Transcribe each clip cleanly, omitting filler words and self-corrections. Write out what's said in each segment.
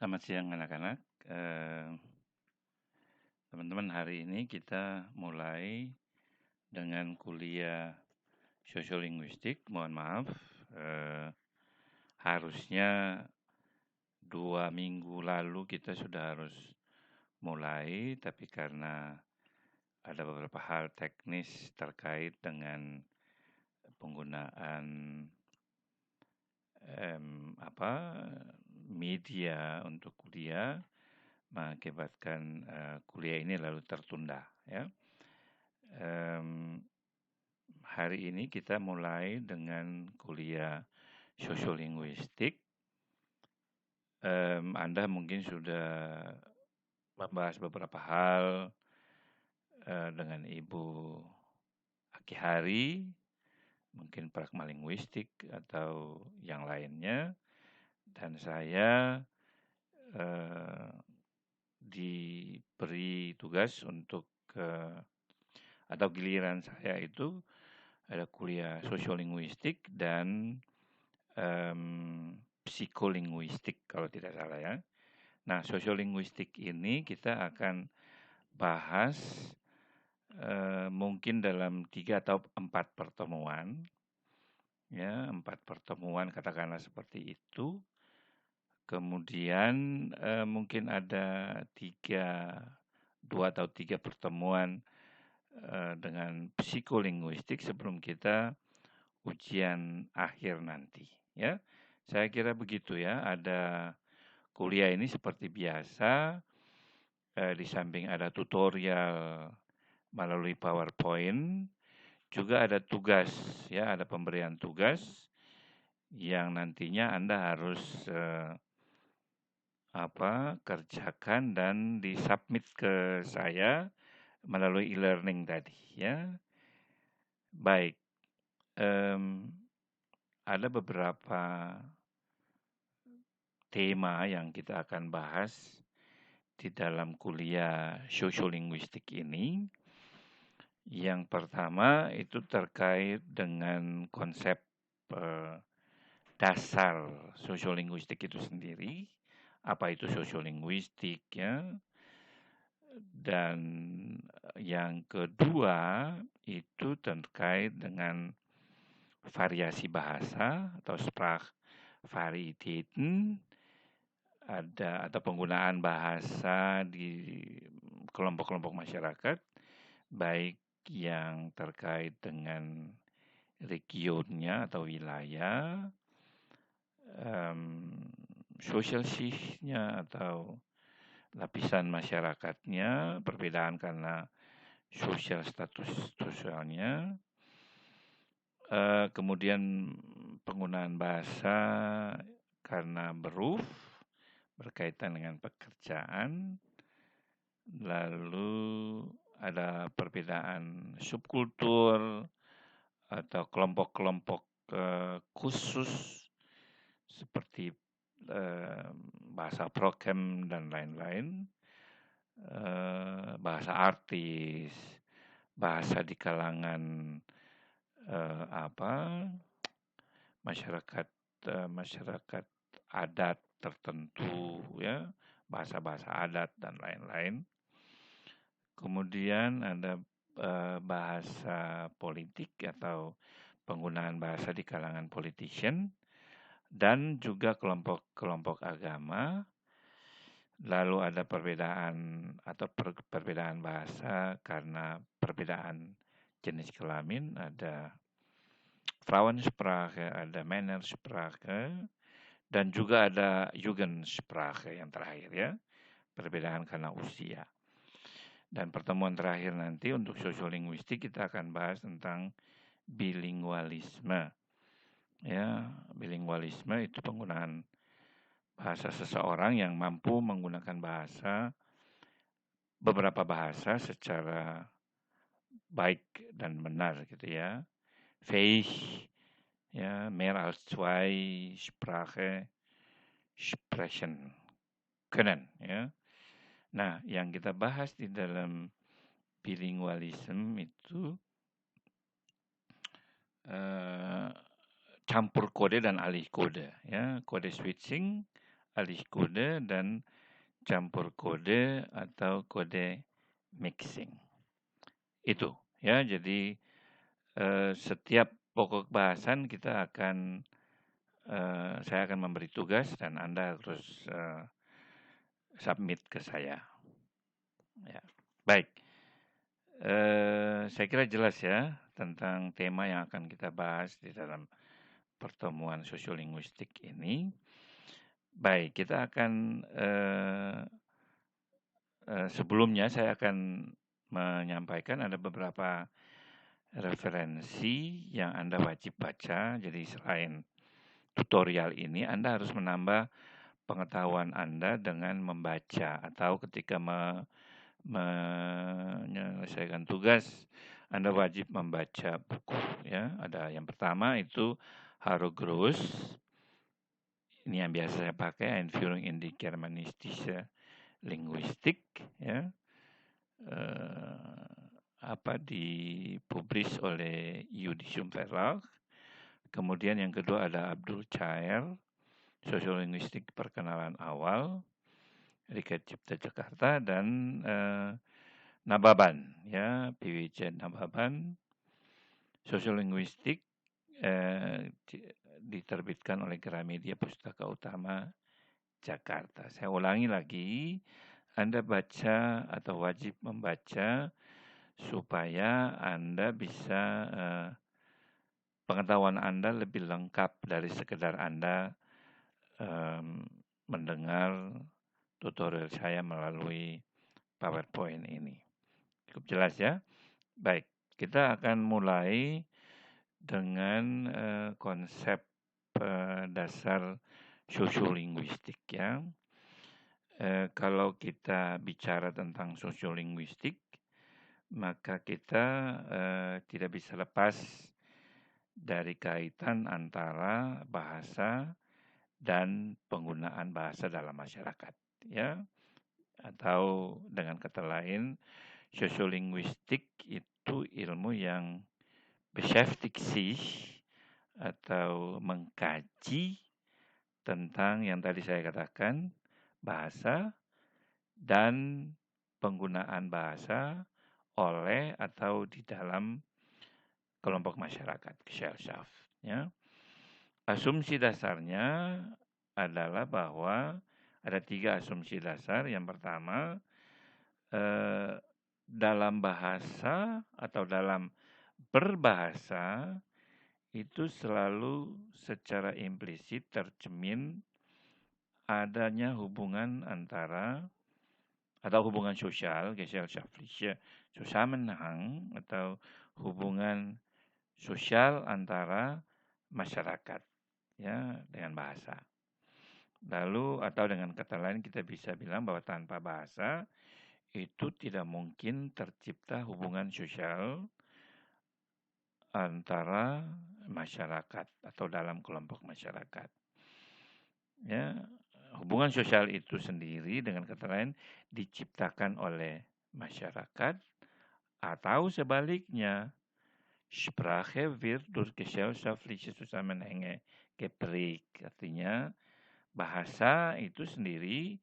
Selamat siang anak-anak. Teman-teman, hari ini kita mulai dengan kuliah sosiolinguistik. Mohon maaf, harusnya 2 minggu lalu kita sudah harus mulai, tapi karena ada beberapa hal teknis terkait dengan penggunaan media untuk kuliah, mengakibatkan kuliah ini lalu tertunda, ya. Hari ini kita mulai dengan kuliah sosiolinguistik. Anda mungkin sudah membahas beberapa hal dengan Ibu Aki Hari, mungkin pragma linguistik atau yang lainnya, dan saya diberi tugas untuk atau giliran saya itu ada kuliah sosiolinguistik dan psikolinguistik kalau tidak salah, ya. Nah, sosiolinguistik ini kita akan bahas mungkin dalam 3 atau 4 pertemuan, ya, 4 pertemuan katakanlah seperti itu. Kemudian mungkin ada 2 atau 3 pertemuan dengan psikolinguistik sebelum kita ujian akhir nanti, ya. Saya kira begitu, ya. Ada kuliah ini seperti biasa, di samping ada tutorial melalui PowerPoint, juga ada tugas, ya, ada pemberian tugas yang nantinya Anda harus kerjakan dan disubmit ke saya melalui e-learning tadi, ya. Baik, ada beberapa tema yang kita akan bahas di dalam kuliah sosiolinguistik ini. Yang pertama itu terkait dengan konsep dasar sosiolinguistik itu sendiri. Apa itu sosiolinguistik, ya? Dan yang kedua itu terkait dengan variasi bahasa atau Sprachvarietäten, atau penggunaan bahasa di kelompok-kelompok masyarakat, baik yang terkait dengan regionnya atau wilayah, social shift-nya atau lapisan masyarakatnya, perbedaan karena social status sosialnya, kemudian penggunaan bahasa karena berkaitan dengan pekerjaan, lalu ada perbedaan subkultur atau kelompok-kelompok khusus seperti bahasa prokem dan lain-lain, bahasa artis, bahasa di kalangan masyarakat adat tertentu, ya, bahasa-bahasa adat dan lain-lain. Kemudian ada bahasa politik atau penggunaan bahasa di kalangan politician, dan juga kelompok-kelompok agama. Lalu ada perbedaan bahasa karena perbedaan jenis kelamin, ada Frauensprache, ada Männersprache, dan juga ada Jugendsprache yang terakhir, ya, perbedaan karena usia. Dan pertemuan terakhir nanti untuk sosiolinguistik kita akan bahas tentang bilingualisme. Ya, bilingualisme itu penggunaan bahasa seseorang yang mampu menggunakan beberapa bahasa secara baik dan benar, gitu, ya. Fähig, ya, mehr als 2 Sprache sprechen können, ya. Nah, yang kita bahas di dalam bilingualisme itu campur kode dan alih kode, ya, kode switching alih kode dan campur kode atau kode mixing. Itu ya, jadi setiap pokok bahasan kita akan saya akan memberi tugas dan Anda harus submit ke saya. Ya. Baik, saya kira jelas ya tentang tema yang akan kita bahas di dalam pertemuan sosiolinguistik ini. Baik, kita akan sebelumnya saya akan menyampaikan ada beberapa referensi yang Anda wajib baca. Jadi selain tutorial ini, Anda harus menambah pengetahuan Anda dengan membaca atau ketika menyelesaikan tugas, Anda wajib membaca buku. Ya, ada yang pertama itu Haro Gross. Ini yang biasa saya pakai, Einführung in die Germanistische Linguistik. Ya, dipublish oleh Judicium Verlag. Kemudian yang kedua ada Abdul Chair, Sosiolinguistik Perkenalan Awal, Riket Cipta Jakarta, dan Nababan, ya, PWJ Nababan, Sosiolinguistik, diterbitkan oleh Gramedia Pustaka Utama Jakarta. Saya ulangi lagi, Anda baca atau wajib membaca supaya Anda bisa pengetahuan Anda lebih lengkap dari sekedar Anda mendengar tutorial saya melalui PowerPoint ini. Cukup jelas ya? Baik, kita akan mulai dengan konsep dasar sosiolinguistik ya. Kalau kita bicara tentang sosiolinguistik, maka kita tidak bisa lepas dari kaitan antara bahasa dan penggunaan bahasa dalam masyarakat, ya. Atau dengan kata lain, sosiolinguistik itu ilmu yang beschäftigt sich atau mengkaji tentang yang tadi saya katakan, bahasa dan penggunaan bahasa oleh atau di dalam kelompok masyarakat, Gesellschaft. Ya. Asumsi dasarnya adalah bahwa ada 3 asumsi dasar. Yang pertama, dalam bahasa atau dalam berbahasa itu selalu secara implisit tercermin adanya hubungan antara atau hubungan sosial, gesellschaftliche Zusammenhang, atau hubungan sosial antara masyarakat ya dengan bahasa. Lalu atau dengan kata lain kita bisa bilang bahwa tanpa bahasa itu tidak mungkin tercipta hubungan sosial antara masyarakat atau dalam kelompok masyarakat. Ya, hubungan sosial itu sendiri dengan kata lain diciptakan oleh masyarakat atau sebaliknya, Sprache wird durch gesellschaftliche Zusammenhänge geprägt. Artinya bahasa itu sendiri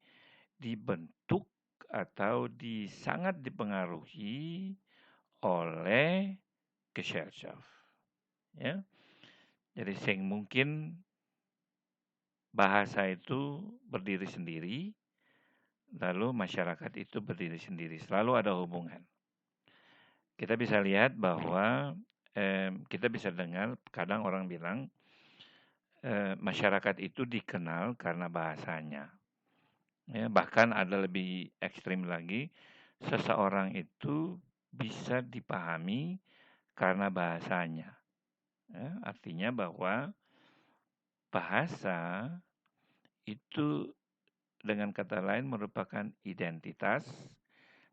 dibentuk atau sangat dipengaruhi oleh Gesellschaft. Ya. Jadi mungkin bahasa itu berdiri sendiri, lalu masyarakat itu berdiri sendiri. Selalu ada hubungan. Kita bisa lihat bahwa kita bisa dengar kadang orang bilang masyarakat itu dikenal karena bahasanya. Ya, bahkan ada lebih ekstrim lagi, seseorang itu bisa dipahami karena bahasanya. Ya, artinya bahwa bahasa itu dengan kata lain merupakan identitas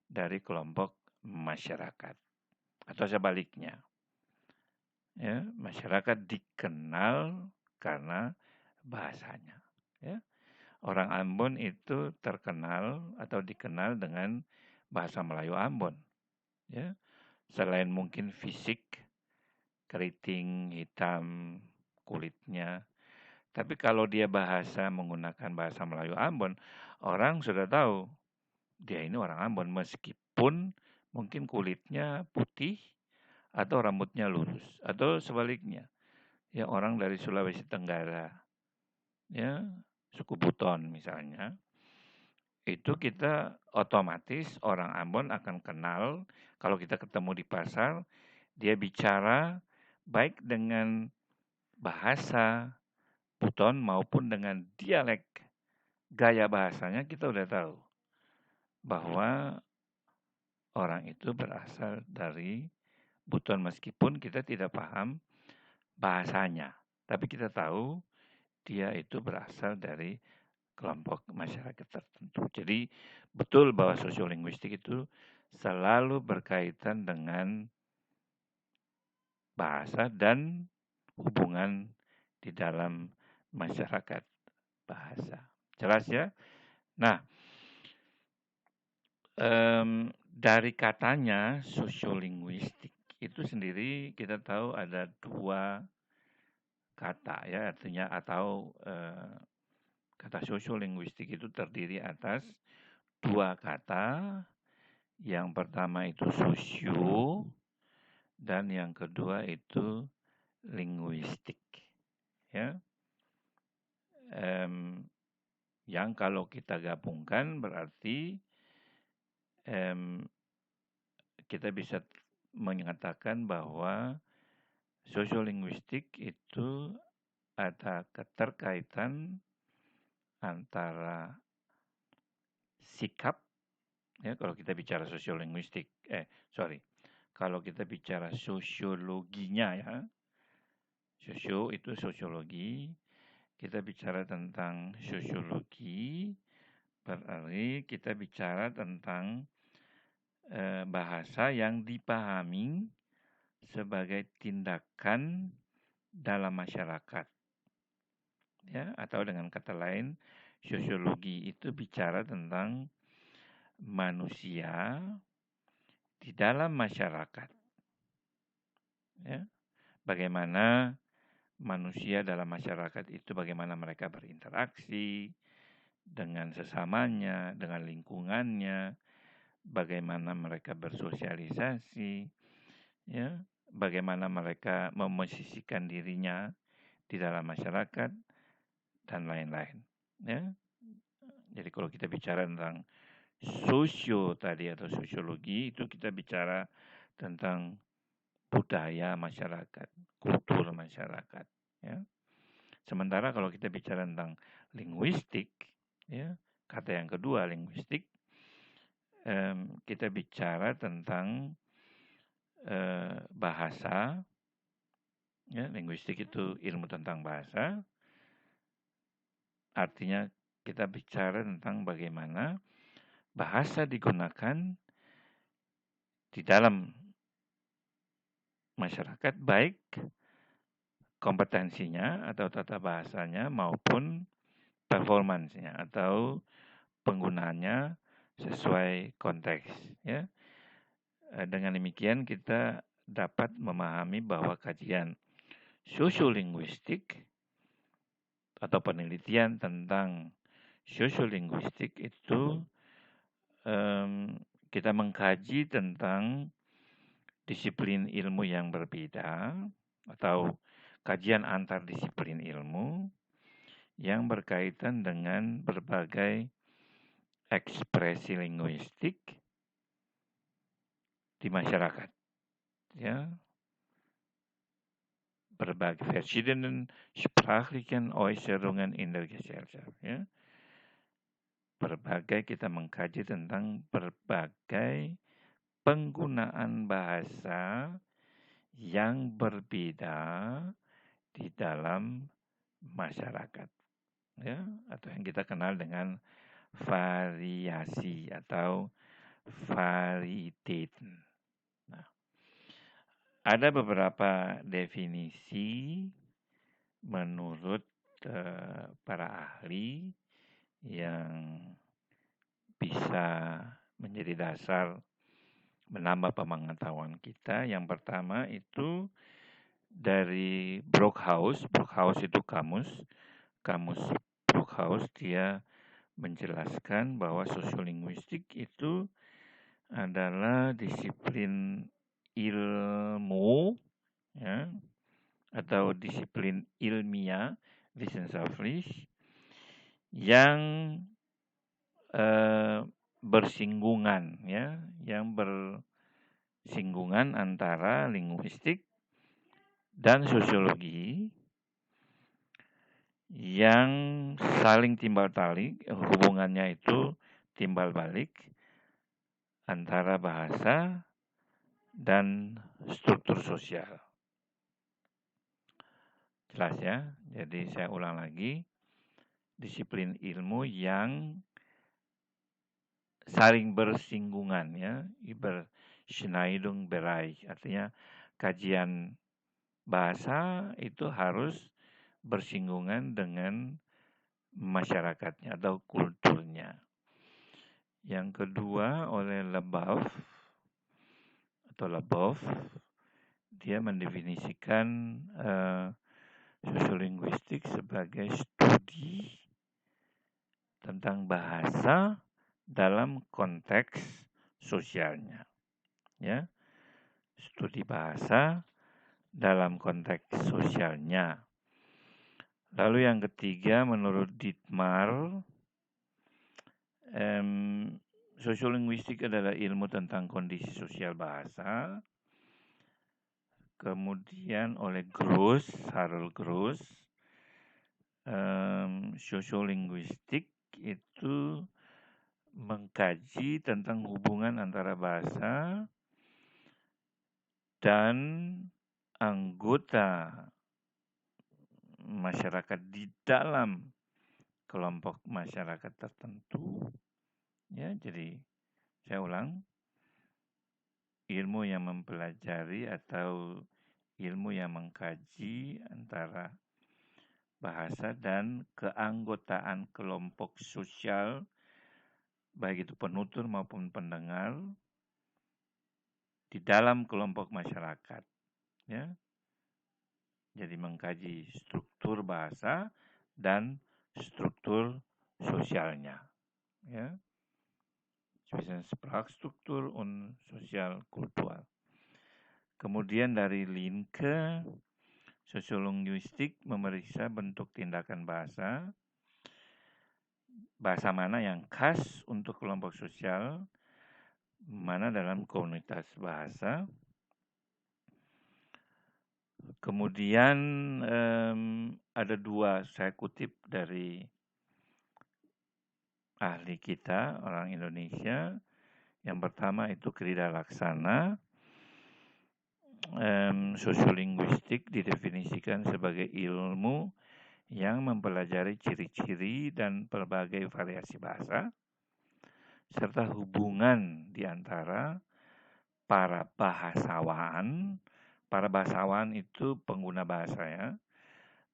dari kelompok masyarakat. Atau sebaliknya. Ya, masyarakat dikenal karena bahasanya. Ya. Orang Ambon itu terkenal atau dikenal dengan bahasa Melayu Ambon. Ya. Selain mungkin fisik, keriting, hitam, kulitnya, Tapi kalau dia menggunakan bahasa Melayu Ambon, orang sudah tahu dia ini orang Ambon meskipun mungkin kulitnya putih atau rambutnya lurus atau sebaliknya. Ya orang dari Sulawesi Tenggara, ya suku Buton misalnya, itu kita otomatis orang Ambon akan kenal kalau kita ketemu di pasar, dia bicara baik dengan bahasa Buton maupun dengan dialek gaya bahasanya kita udah tahu bahwa orang itu berasal dari Buton meskipun kita tidak paham bahasanya, tapi kita tahu dia itu berasal dari kelompok masyarakat tertentu. Jadi betul bahwa sosiolinguistik itu selalu berkaitan dengan bahasa dan hubungan di dalam masyarakat bahasa. Jelas ya? Nah, dari katanya sosiolinguistik itu sendiri kita tahu ada 2 kata ya, artinya atau kata sosiolinguistik itu terdiri atas 2 kata. Yang pertama itu sosio dan yang kedua itu linguistik. Ya, yang kalau kita gabungkan berarti kita bisa mengatakan bahwa sosiolinguistik itu ada keterkaitan antara sikap, ya kalau kita bicara sosiolinguistik, kalau kita bicara sosiologinya ya, sosio itu sosiologi, kita bicara tentang sosiologi, berarti kita bicara tentang bahasa yang dipahami sebagai tindakan dalam masyarakat. Ya, atau dengan kata lain, sosiologi itu bicara tentang manusia di dalam masyarakat. Ya, bagaimana manusia dalam masyarakat itu, bagaimana mereka berinteraksi dengan sesamanya, dengan lingkungannya, bagaimana mereka bersosialisasi, ya, bagaimana mereka memosisikan dirinya di dalam masyarakat dan lain-lain. Ya, jadi kalau kita bicara tentang sosio tadi atau sosiologi itu kita bicara tentang budaya masyarakat, kultur masyarakat. Ya. Sementara kalau kita bicara tentang linguistik, ya, kata yang kedua linguistik, kita bicara tentang bahasa. Ya, linguistik itu ilmu tentang bahasa. Artinya kita bicara tentang bagaimana bahasa digunakan di dalam masyarakat, baik kompetensinya atau tata bahasanya maupun performansnya atau penggunaannya sesuai konteks. Ya. Dengan demikian kita dapat memahami bahwa kajian sosiolinguistik atau penelitian tentang sosiolinguistik itu kita mengkaji tentang disiplin ilmu yang berbeda atau kajian antar disiplin ilmu yang berkaitan dengan berbagai ekspresi linguistik di masyarakat. Ya, berbagai verschiedenen sprachlichen Äußerungen in der Gesellschaft. Ya. Kita mengkaji tentang berbagai penggunaan bahasa yang berbeda di dalam masyarakat, ya, atau yang kita kenal dengan variasi atau varieten. Nah, ada beberapa definisi menurut para ahli yang bisa menjadi dasar menambah pengetahuan kita. Yang pertama itu dari Brockhaus. Brockhaus itu kamus. Kamus Brookhouse dia menjelaskan bahwa sosiolinguistik itu adalah disiplin ilmu, ya, atau disiplin ilmiah, wissenschaftlich, yang bersinggungan, ya, yang bersinggungan antara linguistik dan sosiologi, yang saling timbal balik, hubungannya itu timbal balik antara bahasa dan struktur sosial. Jelas ya? Jadi saya ulang lagi, disiplin ilmu yang saling bersinggungan, ya, Überschneidungsbereich, artinya kajian bahasa itu harus bersinggungan dengan masyarakatnya atau kulturnya. Yang kedua oleh Lebov, dia mendefinisikan sosiolinguistik sebagai studi tentang bahasa dalam konteks sosialnya, ya, studi bahasa dalam konteks sosialnya. Lalu yang ketiga, menurut Dietmar, sosiolinguistik adalah ilmu tentang kondisi sosial bahasa. Kemudian oleh Harold Gross, sosiolinguistik itu mengkaji tentang hubungan antara bahasa dan anggota masyarakat di dalam kelompok masyarakat tertentu. Ya, jadi saya ulang, ilmu yang mempelajari atau ilmu yang mengkaji antara bahasa dan keanggotaan kelompok sosial, baik itu penutur maupun pendengar, di dalam kelompok masyarakat. Ya. Jadi mengkaji struktur bahasa dan struktur sosialnya. Ya. Sprachstruktur und Sozialkultur. Kemudian dari Linke, sosiolinguistik memeriksa bentuk tindakan bahasa mana yang khas untuk kelompok sosial, mana dalam komunitas bahasa. Kemudian ada dua, saya kutip dari ahli kita, orang Indonesia. Yang pertama itu Krida Laksana. Sosiolinguistik didefinisikan sebagai ilmu yang mempelajari ciri-ciri dan berbagai variasi bahasa, serta hubungan di antara para bahasawan. Para bahasawan itu pengguna bahasa, ya,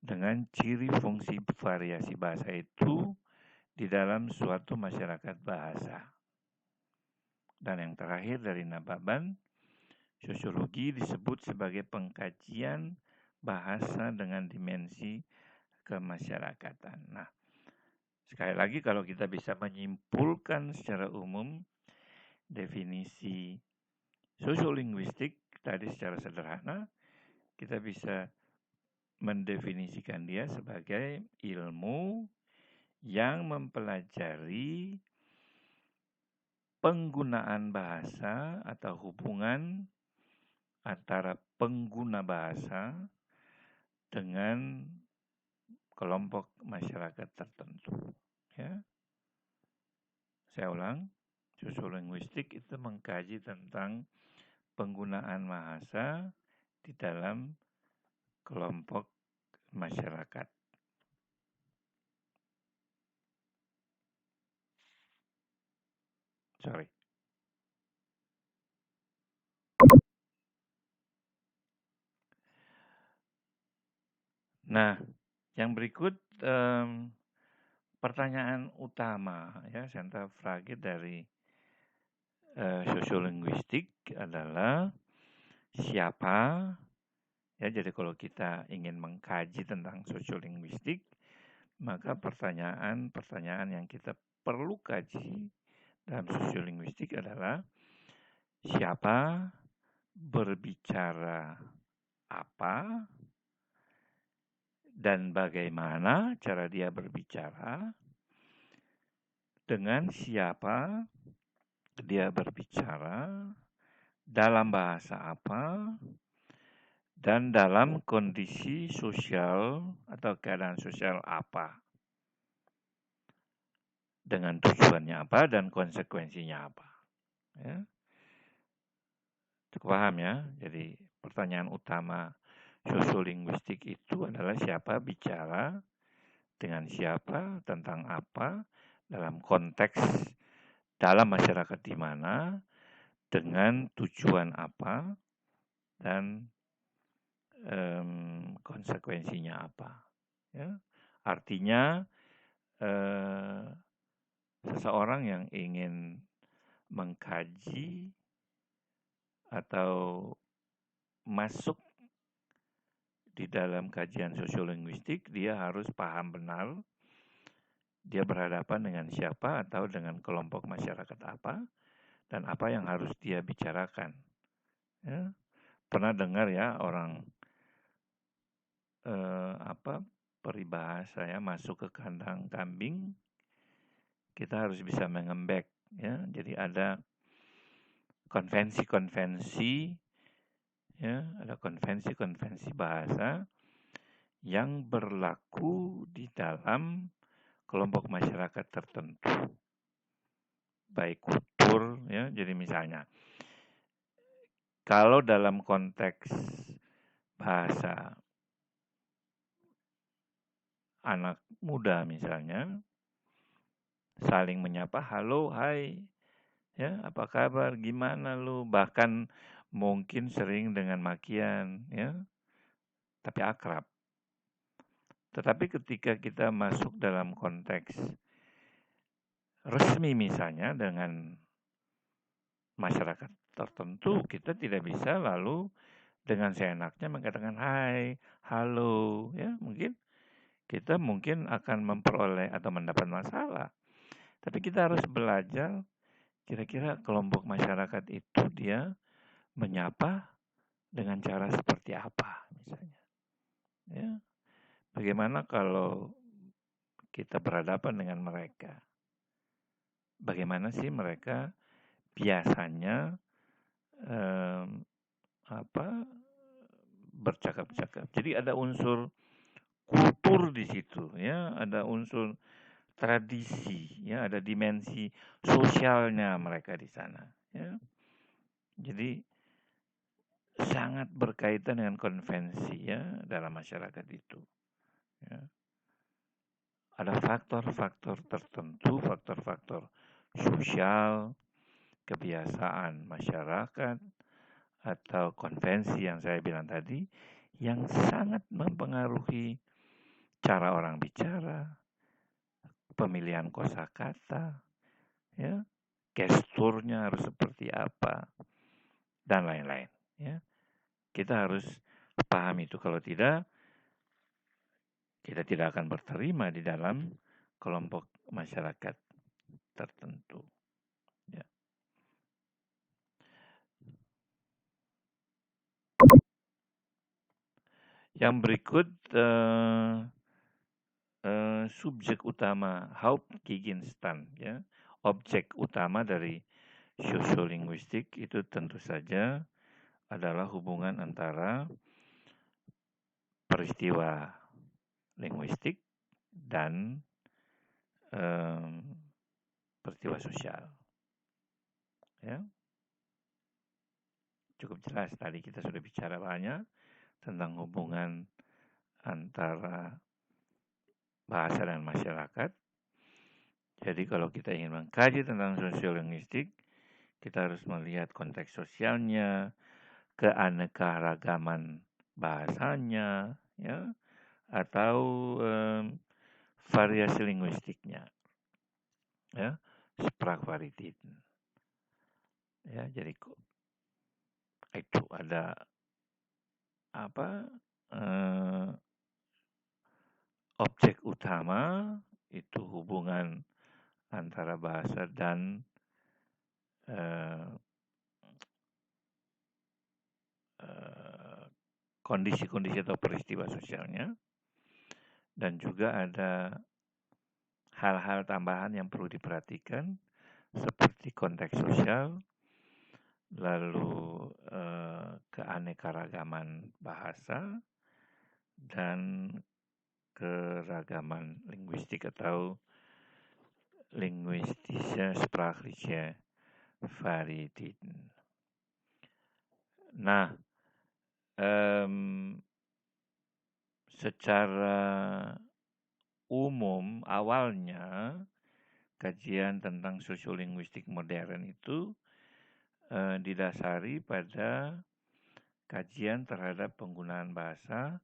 dengan ciri fungsi variasi bahasa itu di dalam suatu masyarakat bahasa. Dan yang terakhir dari Nababan, sosiologi disebut sebagai pengkajian bahasa dengan dimensi kemasyarakatan. Nah, sekali lagi kalau kita bisa menyimpulkan secara umum definisi sosiolinguistik tadi secara sederhana, kita bisa mendefinisikan dia sebagai ilmu yang mempelajari penggunaan bahasa atau hubungan antara pengguna bahasa dengan kelompok masyarakat tertentu. Ya. Saya ulang, sosiolinguistik itu mengkaji tentang penggunaan bahasa di dalam kelompok masyarakat. Sorry. Nah, yang berikut pertanyaan utama, ya, sentra frage dari sosiolinguistik adalah siapa, ya, jadi kalau kita ingin mengkaji tentang sosiolinguistik, maka pertanyaan-pertanyaan yang kita perlu kaji dalam sosiolinguistik adalah siapa berbicara apa dan bagaimana cara dia berbicara, dengan siapa dia berbicara, dalam bahasa apa, dan dalam kondisi sosial atau keadaan sosial apa. Dengan tujuannya apa dan konsekuensinya apa. Ya. Cukup paham ya? Jadi pertanyaan utama sosiolinguistik itu adalah siapa bicara, dengan siapa, tentang apa, dalam konteks dalam masyarakat di mana, dengan tujuan apa, dan konsekuensinya apa. Ya. Artinya seseorang yang ingin mengkaji atau masuk di dalam kajian sosiolinguistik, dia harus paham benar dia berhadapan dengan siapa atau dengan kelompok masyarakat apa dan apa yang harus dia bicarakan. Ya. Pernah dengar ya orang peribahasa ya, masuk ke kandang kambing, kita harus bisa mengembek. Ya. Jadi ada konvensi-konvensi, ya, ada konvensi-konvensi bahasa yang berlaku di dalam kelompok masyarakat tertentu, baik kultur, ya. Jadi misalnya, kalau dalam konteks bahasa anak muda misalnya, saling menyapa, halo, hai, ya, apa kabar, gimana lu, bahkan mungkin sering dengan makian, ya, tapi akrab. Tetapi ketika kita masuk dalam konteks resmi misalnya dengan masyarakat tertentu, kita tidak bisa lalu dengan seenaknya mengatakan hai, halo, ya, kita mungkin akan memperoleh atau mendapat masalah. Tapi kita harus belajar kira-kira kelompok masyarakat itu dia menyapa dengan cara seperti apa misalnya. Ya. Bagaimana kalau kita berhadapan dengan mereka? Bagaimana sih mereka biasanya bercakap-cakap. Jadi ada unsur kultur di situ, ya, ada unsur tradisi, ya, ada dimensi sosialnya mereka di sana. Ya. Jadi sangat berkaitan dengan konvensi ya dalam masyarakat itu. Ya. Ada faktor-faktor tertentu, faktor-faktor sosial, kebiasaan masyarakat, atau konvensi yang saya bilang tadi, yang sangat mempengaruhi cara orang bicara, pemilihan kosakata, ya, gesturnya harus seperti apa, dan lain-lain. Ya. Kita harus paham itu. Kalau tidak, kita tidak akan berterima di dalam kelompok masyarakat tertentu. Ya. Yang berikut subjek utama Hauptgegenstand, ya, objek utama dari sosiolinguistik itu tentu saja adalah hubungan antara peristiwa linguistik dan peristiwa sosial. Ya. Cukup jelas tadi kita sudah bicara banyak tentang hubungan antara bahasa dan masyarakat. Jadi kalau kita ingin mengkaji tentang sosiolinguistik, kita harus melihat konteks sosialnya, keanekaragaman bahasanya, ya, atau variasi linguistiknya, ya, Sprachvarietäten. Ya, jadi itu ada apa? objek utama itu hubungan antara bahasa dan kondisi-kondisi atau peristiwa sosialnya, dan juga ada hal-hal tambahan yang perlu diperhatikan seperti konteks sosial, lalu keanekaragaman bahasa, dan keragaman linguistik atau linguistische sprachliche Varieteten. Nah, secara umum awalnya kajian tentang sosiolinguistik modern itu didasari pada kajian terhadap penggunaan bahasa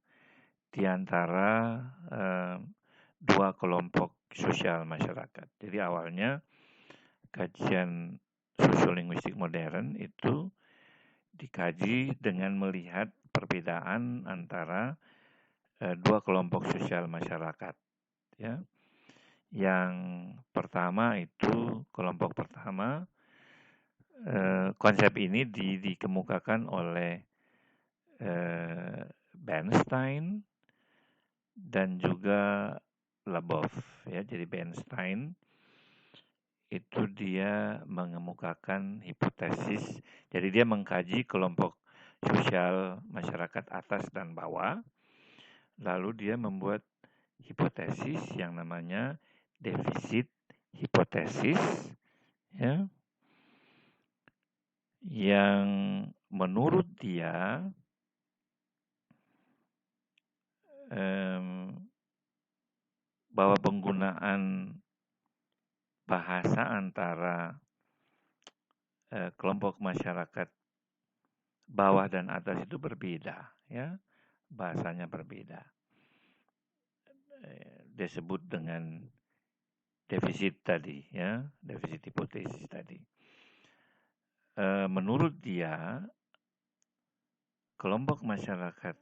di antara dua kelompok sosial masyarakat. Jadi awalnya kajian sosiolinguistik modern itu dikaji dengan melihat perbedaan antara dua kelompok sosial masyarakat. Ya. Yang pertama itu kelompok pertama, konsep ini dikemukakan oleh Bernstein dan juga Labov. Ya, jadi Bernstein itu dia mengemukakan hipotesis. Jadi dia mengkaji kelompok sosial masyarakat atas dan bawah. Lalu dia membuat hipotesis yang namanya defisit hipotesis, ya, yang menurut dia bahwa penggunaan bahasa antara kelompok masyarakat bawah dan atas itu berbeda, ya, bahasanya berbeda. Disebut dengan defisit tadi, ya, defisit hipotesis tadi. Menurut dia, kelompok masyarakat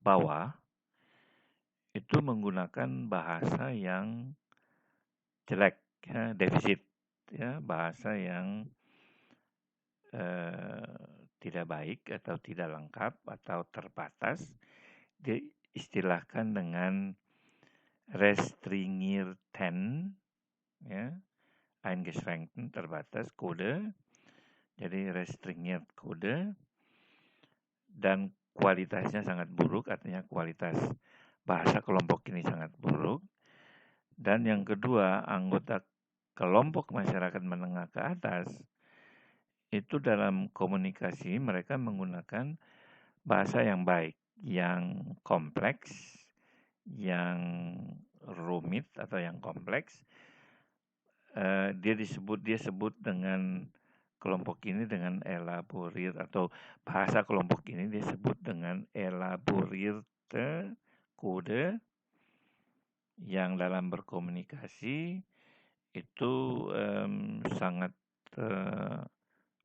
bawah itu menggunakan bahasa yang jelek, ya, defisit, ya, bahasa yang tidak baik atau tidak lengkap atau terbatas, diistilahkan dengan restringierten, ya, eingeschränkten, terbatas, kode. Jadi restringiert kode, dan kualitasnya sangat buruk, artinya kualitas bahasa kelompok ini sangat buruk. Dan yang kedua, anggota kelompok masyarakat menengah ke atas itu dalam komunikasi mereka menggunakan bahasa yang baik, yang kompleks, yang rumit atau yang kompleks. Dia sebut dengan kelompok ini dengan elaborir, atau bahasa kelompok ini disebut dengan elaborirte kode, yang dalam berkomunikasi itu sangat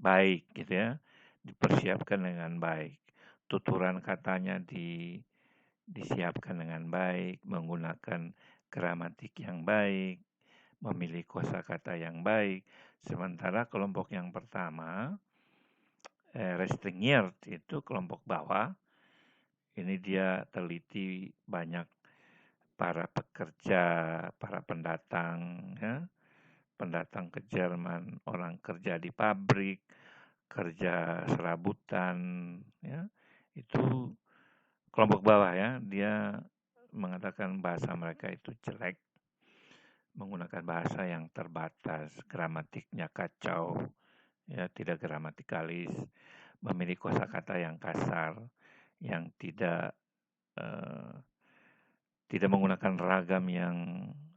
baik, gitu ya, dipersiapkan dengan baik, tuturan katanya disiapkan dengan baik, menggunakan gramatik yang baik, memilih kosakata yang baik. Sementara kelompok yang pertama, restringiert, itu kelompok bawah. Ini dia teliti banyak para pekerja, para pendatang, ya, pendatang ke Jerman, orang kerja di pabrik, kerja serabutan, ya, itu kelompok bawah, ya. Dia mengatakan bahasa mereka itu jelek, menggunakan bahasa yang terbatas, gramatiknya kacau, ya, tidak gramatikalis, memilih kosakata yang kasar, yang tidak menggunakan ragam yang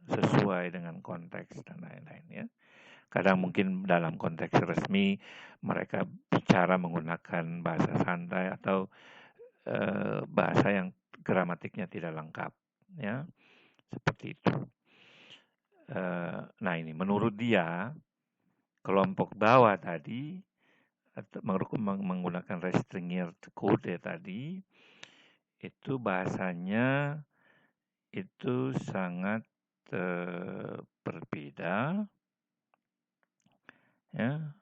sesuai dengan konteks dan lain-lain, ya. Kadang mungkin dalam konteks resmi mereka bicara menggunakan bahasa santai atau bahasa yang gramatiknya tidak lengkap, ya, seperti itu. Nah, ini menurut dia kelompok bawah tadi menggunakan restringiert kode tadi itu bahasanya itu sangat berbeda, ya.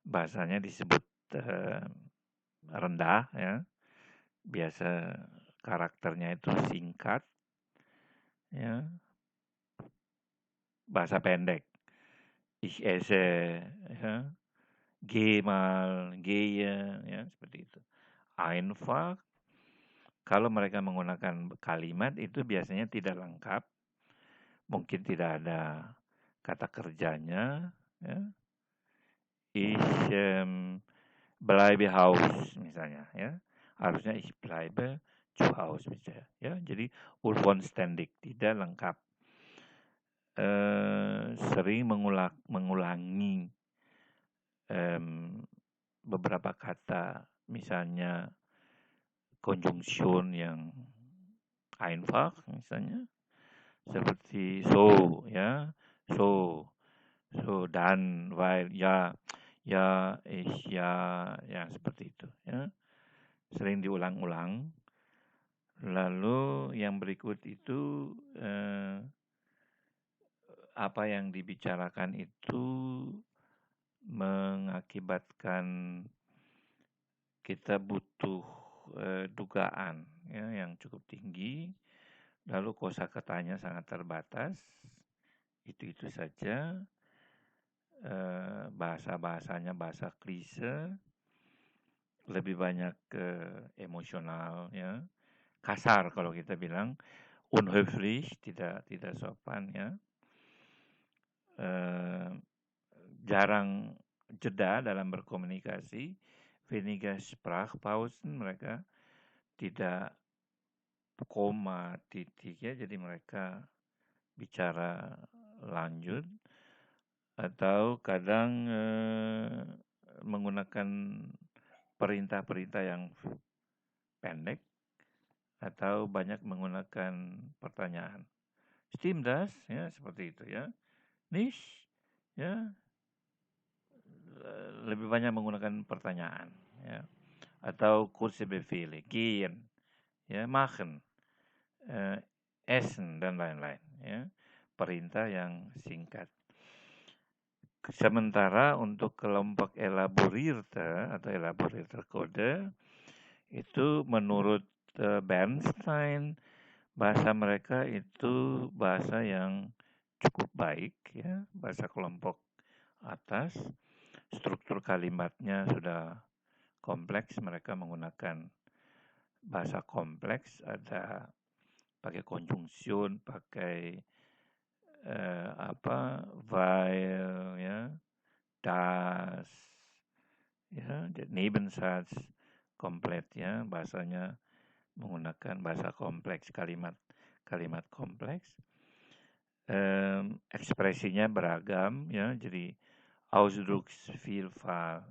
Bahasanya disebut rendah, ya. Biasa karakternya itu singkat, ya. Bahasa pendek. Ich esse, ya. Geh mal, gehe, ya, seperti itu. Einfach, kalau mereka menggunakan kalimat itu biasanya tidak lengkap, mungkin tidak ada kata kerjanya, ya. Ich bleibe Haus misalnya, ya. Harusnya ich bleibe zu Haus misalnya, ya. Jadi unvollständig, tidak lengkap. Sering mengulangi beberapa kata, misalnya konjungsion yang einfach misalnya, seperti so, ya, so, dan, weil, ya, ich, ya, seperti itu, ya. Sering diulang-ulang. Lalu yang berikut itu apa yang dibicarakan itu mengakibatkan kita butuh dugaan, ya, yang cukup tinggi. Lalu kosakatanya sangat terbatas. Itu saja. Bahasa-bahasanya bahasa klise, lebih banyak ke emosional, ya. Kasar kalau kita bilang, unhöflich, tidak sopan, ya. Jarang jeda dalam berkomunikasi, weniger Sprachpausen, mereka tidak koma, titik, ya, jadi mereka bicara lanjut, atau kadang menggunakan perintah-perintah yang pendek, atau banyak menggunakan pertanyaan. Stimmt das? Ya, seperti itu, ya. Nicht? Ya. Lebih banyak menggunakan pertanyaan, ya. Atau kurze Befehle, gehen, ya, machen, essen, dan lain-lain, ya. Perintah yang singkat. Sementara untuk kelompok elaborierter atau elaborierter kode, itu menurut Bernstein, bahasa mereka itu bahasa yang cukup baik, ya, bahasa kelompok atas. Struktur kalimatnya sudah kompleks, mereka menggunakan bahasa kompleks, ada pakai konjungsion, pakai weil, ya, das, ya, Nebensatz, komplit, ya, bahasanya menggunakan bahasa kompleks, kalimat kompleks. Ekspresinya beragam, ya, jadi Ausdrucksvielfalt,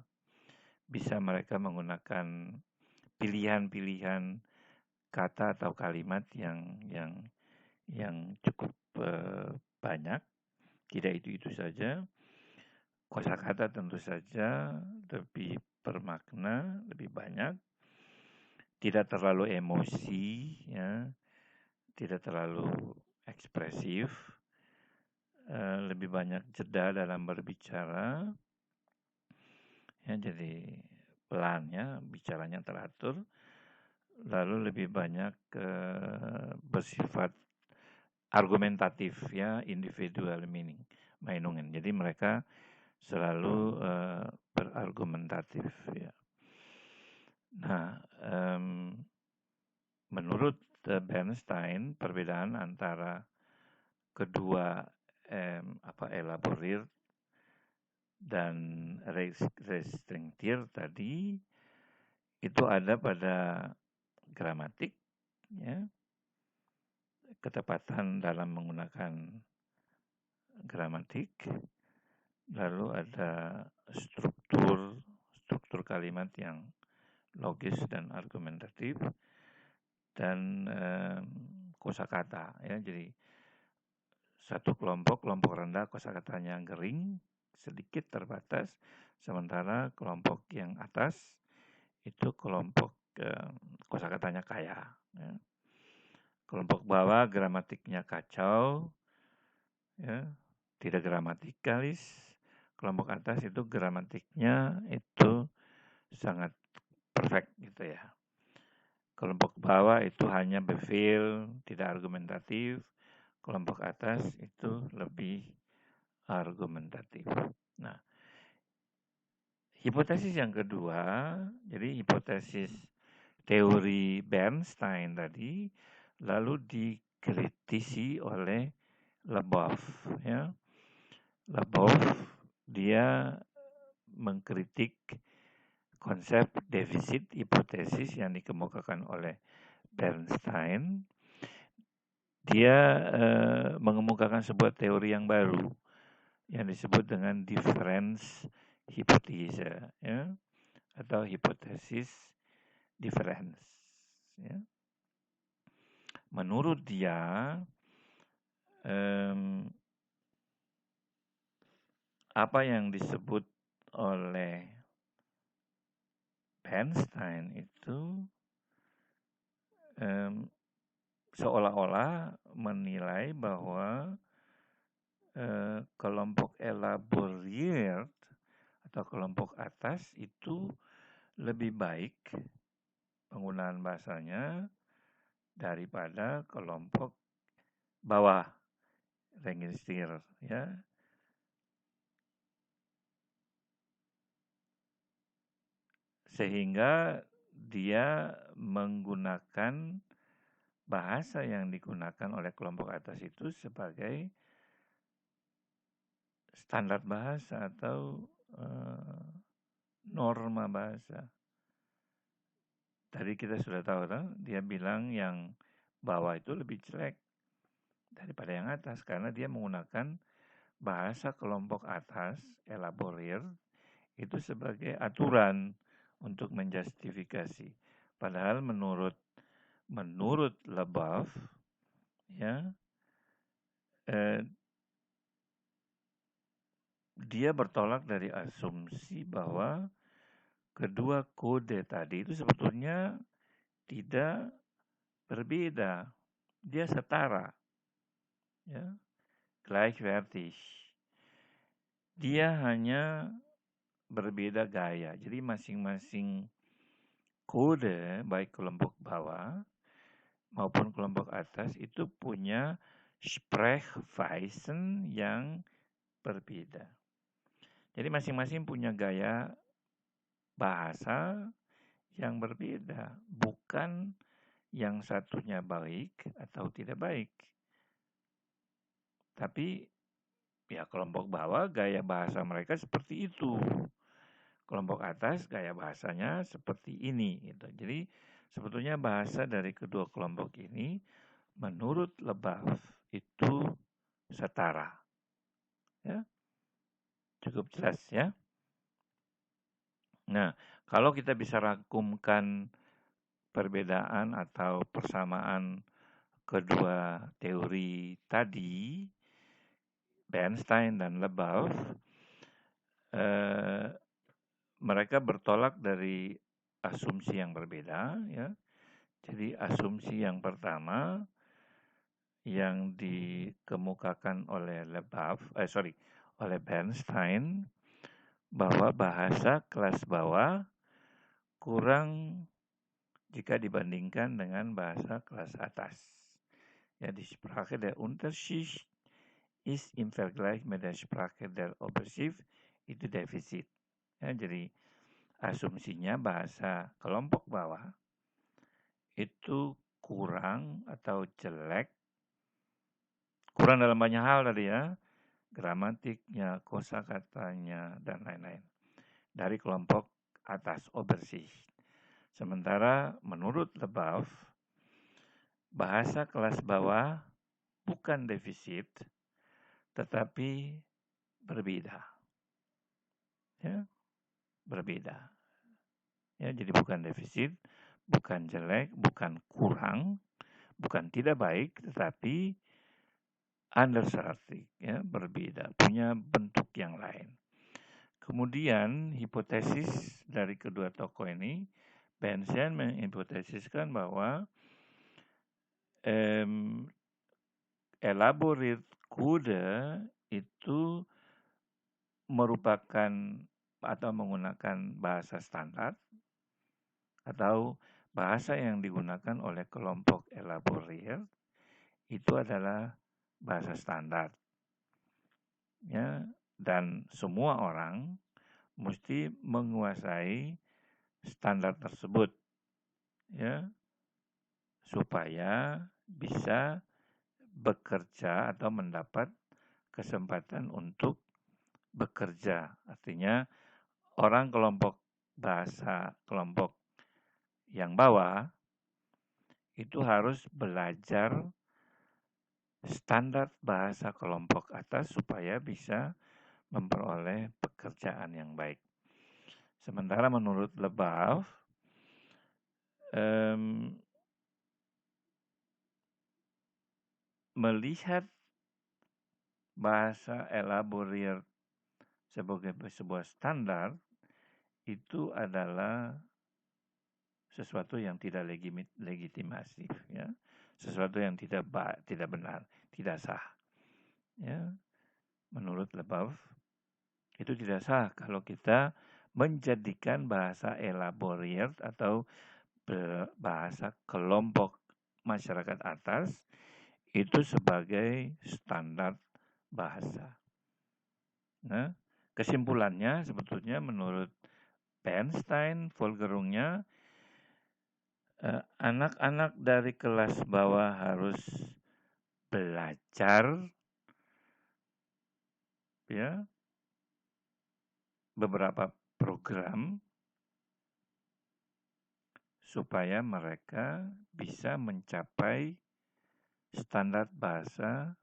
bisa mereka menggunakan pilihan-pilihan kata atau kalimat yang cukup banyak. Tidak itu saja. Kosakata tentu saja lebih bermakna, lebih banyak. Tidak terlalu emosi, ya. Tidak terlalu ekspresif. Lebih banyak jeda dalam berbicara. Ya, jadi pelan, ya, bicaranya teratur. Lalu lebih banyak bersifat argumentatif, ya, individual Meinungen. Jadi mereka selalu berargumentatif, ya. Nah, menurut Bernstein, perbedaan antara kedua elaborir dan restringir tadi itu ada pada gramatik, ya, ketepatan dalam menggunakan gramatik, lalu ada struktur kalimat yang logis dan argumentatif, dan kosakata, ya. Jadi satu kelompok rendah kosakatanya kering, sedikit terbatas, sementara kelompok yang atas itu kelompok kosakatanya kaya, ya. Kelompok bawah gramatiknya kacau, ya, tidak gramatikalis. Kelompok atas itu gramatiknya itu sangat perfect gitu ya. Kelompok bawah itu hanya befehl, tidak argumentatif. Kelompok atas itu lebih argumentatif. Nah, hipotesis yang kedua, jadi hipotesis teori Bernstein tadi, lalu dikritisi oleh Leboeuf. Ya. Leboeuf dia mengkritik konsep defisit hipotesis yang dikemukakan oleh Bernstein. Dia mengemukakan sebuah teori yang baru yang disebut dengan difference hypothesis, ya, atau hipotesis difference. Ya. Menurut dia, apa yang disebut oleh Bernstein itu seolah-olah menilai bahwa kelompok elaborir atau kelompok atas itu lebih baik penggunaan bahasanya daripada kelompok bawah, Register, ya. Sehingga dia menggunakan bahasa yang digunakan oleh kelompok atas itu sebagai standar bahasa atau norma bahasa. Tadi kita sudah tahu, dia bilang yang bawah itu lebih jelek daripada yang atas karena dia menggunakan bahasa kelompok atas, elaborir, itu sebagai aturan untuk menjustifikasi. Padahal menurut Leboeuf, ya, dia bertolak dari asumsi bahwa kedua kode tadi itu sebetulnya tidak berbeda, dia setara, ya, gleichwertig. Dia hanya berbeda gaya. Jadi masing-masing kode, baik kelompok bawah maupun kelompok atas, itu punya Sprechweisen yang berbeda. Jadi masing-masing punya gaya bahasa yang berbeda, bukan yang satunya baik atau tidak baik. Tapi ya kelompok bawah gaya bahasa mereka seperti itu. Kelompok atas gaya bahasanya seperti ini gitu. Jadi sebetulnya bahasa dari kedua kelompok ini menurut Leboeuf itu setara. Ya. Cukup jelas ya. Nah, kalau kita bisa rangkumkan perbedaan atau persamaan kedua teori tadi, Bernstein dan Leboeuf, mereka bertolak dari asumsi yang berbeda, ya. Jadi asumsi yang pertama yang dikemukakan oleh oleh Bernstein, bahwa bahasa kelas bawah kurang jika dibandingkan dengan bahasa kelas atas. Ja, die Sprache der Unterschicht ist im Vergleich mit der Sprache der Oberschicht itu defisit. Ya, jadi asumsinya bahasa kelompok bawah itu kurang atau jelek, kurang dalam banyak hal tadi ya, gramatiknya, kosakatanya, dan lain-lain, dari kelompok atas Oberschicht. Sementara menurut Leboeuf, bahasa kelas bawah bukan defisit, tetapi berbeda. Ya, berbeda. Ya, jadi bukan defisit, bukan jelek, bukan kurang, bukan tidak baik, tetapi andersartig, ya, berbeda, punya bentuk yang lain. Kemudian hipotesis dari kedua tokoh ini, Bernstein menghipotesiskan bahwa elaborate code itu merupakan atau menggunakan bahasa standar atau bahasa yang digunakan oleh kelompok elaborate itu adalah bahasa standar. Ya, dan semua orang mesti menguasai standar tersebut, ya, supaya bisa bekerja atau mendapat kesempatan untuk bekerja. Artinya orang kelompok bahasa kelompok yang bawah itu harus belajar standar bahasa kelompok atas supaya bisa memperoleh pekerjaan yang baik. Sementara menurut Lebaf, melihat bahasa elaborate sebagai sebuah standar itu adalah sesuatu yang tidak legitimasi, ya, sesuatu yang tidak benar, tidak sah. Ya, menurut Lebaf itu tidak sah kalau kita menjadikan bahasa elaborate atau bahasa kelompok masyarakat atas itu sebagai standar bahasa. Nah, kesimpulannya sebetulnya menurut Bernstein, Volgerungnya, anak-anak dari kelas bawah harus belajar, ya, beberapa program supaya mereka bisa mencapai standar bahasa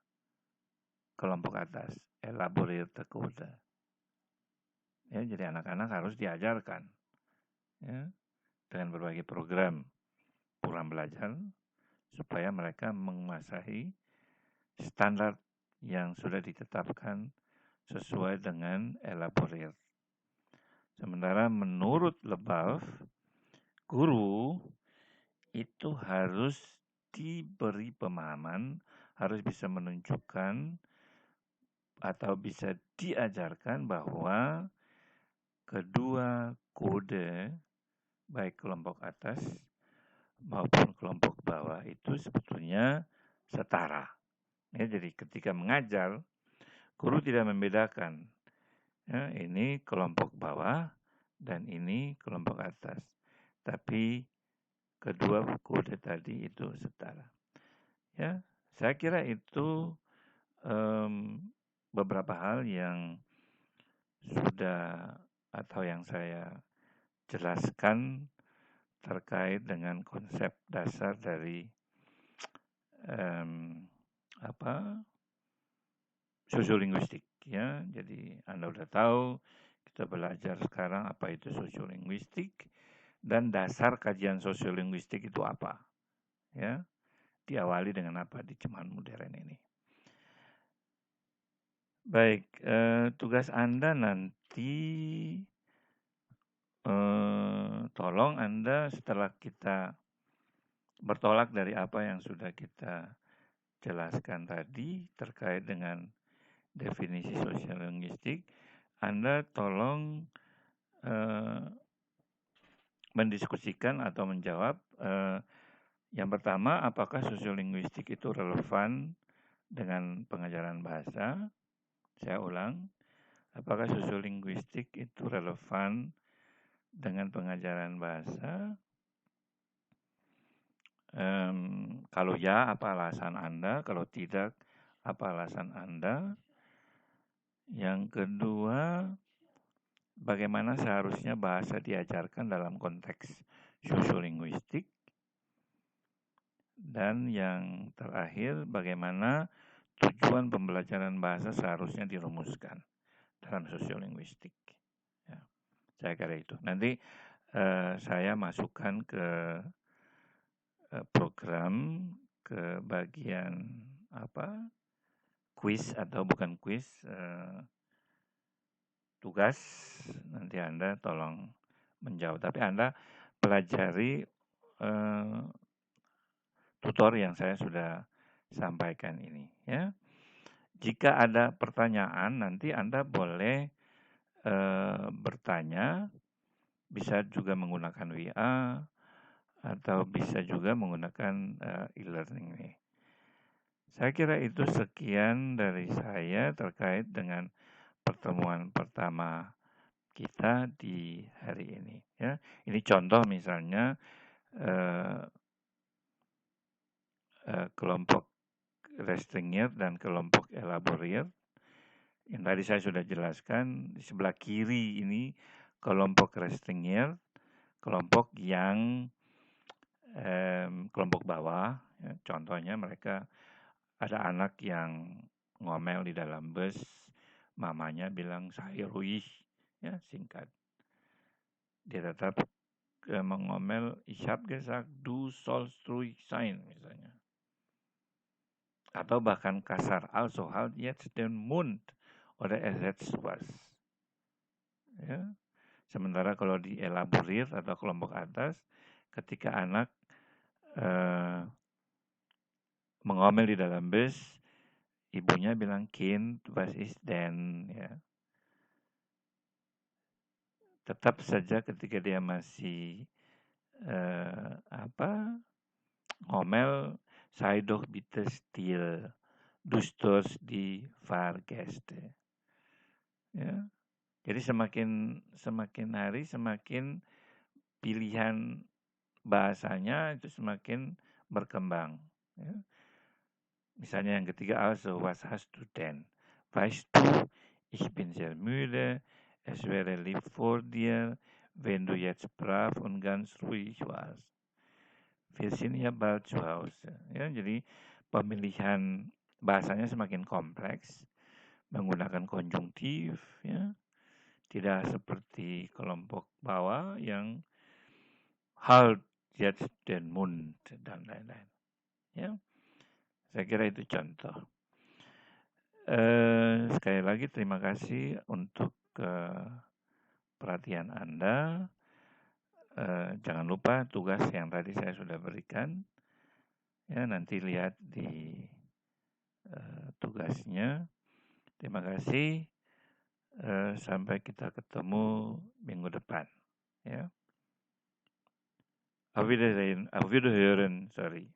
kelompok atas, elaborate code. Ya, jadi anak-anak harus diajarkan, ya, dengan berbagai program belajar supaya mereka menguasai standar yang sudah ditetapkan sesuai dengan elaborate. Sementara menurut Lebaf, guru itu harus diberi pemahaman, harus bisa menunjukkan atau bisa diajarkan bahwa kedua kode, baik kelompok atas maupun kelompok bawah itu sebetulnya setara. Ya, jadi ketika mengajar, guru tidak membedakan. Ya, ini kelompok bawah dan ini kelompok atas. Tapi kedua kode tadi itu setara. Ya, saya kira itu beberapa hal yang sudah atau yang saya jelaskan terkait dengan konsep dasar dari sosiolinguistik, ya. Jadi Anda sudah tahu kita belajar sekarang apa itu sosiolinguistik dan dasar kajian sosiolinguistik itu apa, ya. Diawali dengan apa di zaman modern ini. Baik, tugas Anda nanti tolong Anda setelah kita bertolak dari apa yang sudah kita jelaskan tadi terkait dengan definisi sosiolinguistik, Anda tolong mendiskusikan atau menjawab yang pertama, apakah sosiolinguistik itu relevan dengan pengajaran bahasa? Saya ulang, apakah sosiolinguistik itu relevan dengan pengajaran bahasa? Kalau ya, apa alasan Anda? Kalau tidak, apa alasan Anda? Yang kedua, bagaimana seharusnya bahasa diajarkan dalam konteks sosiolinguistik? Dan yang terakhir, bagaimana tujuan pembelajaran bahasa seharusnya dirumuskan dalam sosiolinguistik. Ya, saya kira itu. Nanti saya masukkan ke program ke bagian kuis atau bukan kuis, tugas. Nanti Anda tolong menjawab. Tapi Anda pelajari tutor yang saya sudah sampaikan ini, ya. Jika ada pertanyaan, nanti Anda boleh bertanya, bisa juga menggunakan WA atau bisa juga menggunakan e-learning nih. Saya kira itu sekian dari saya terkait dengan pertemuan pertama kita di hari ini, ya. Ini contoh misalnya kelompok Restringir dan kelompok Elaborir. Yang tadi saya sudah jelaskan, di sebelah kiri ini kelompok Restringir, kelompok yang kelompok bawah. Ya, contohnya mereka ada anak yang ngomel di dalam bus, mamanya bilang saya ruih, ya singkat. Dia tetap mengomel, ich hab gesagt, du sollst ruhig sein, misalnya. Atau bahkan kasar, also halt jetzt den Mund oder ersetzt was. Ya. Sementara kalau dielaborir atau kelompok atas, ketika anak mengomel di dalam bus, ibunya bilang Kind, was ist denn? Ya. Tetap saja ketika dia masih ngomel, sei doch bitte still, du störst die Fahrgäste. Ya. Jadi semakin hari semakin pilihan bahasanya itu semakin berkembang. Ya. Misalnya yang ketiga, also was hast du denn? Weißt du, ich bin sehr müde, es wäre lieb vor dir, wenn du jetzt brav und ganz ruhig warst. Wir sind ja bald zu Hause. Ya, jadi pemilihan bahasanya semakin kompleks, menggunakan konjungtif, ya. Tidak seperti kelompok bawah yang halt jetzt den Mund dan lain-lain. Ya, saya kira itu contoh. Sekali lagi terima kasih untuk perhatian Anda. Jangan lupa tugas yang tadi saya sudah berikan. Ya, nanti lihat di tugasnya. Terima kasih. Sampai kita ketemu minggu depan. Ya. Auf Wiederhören, sorry.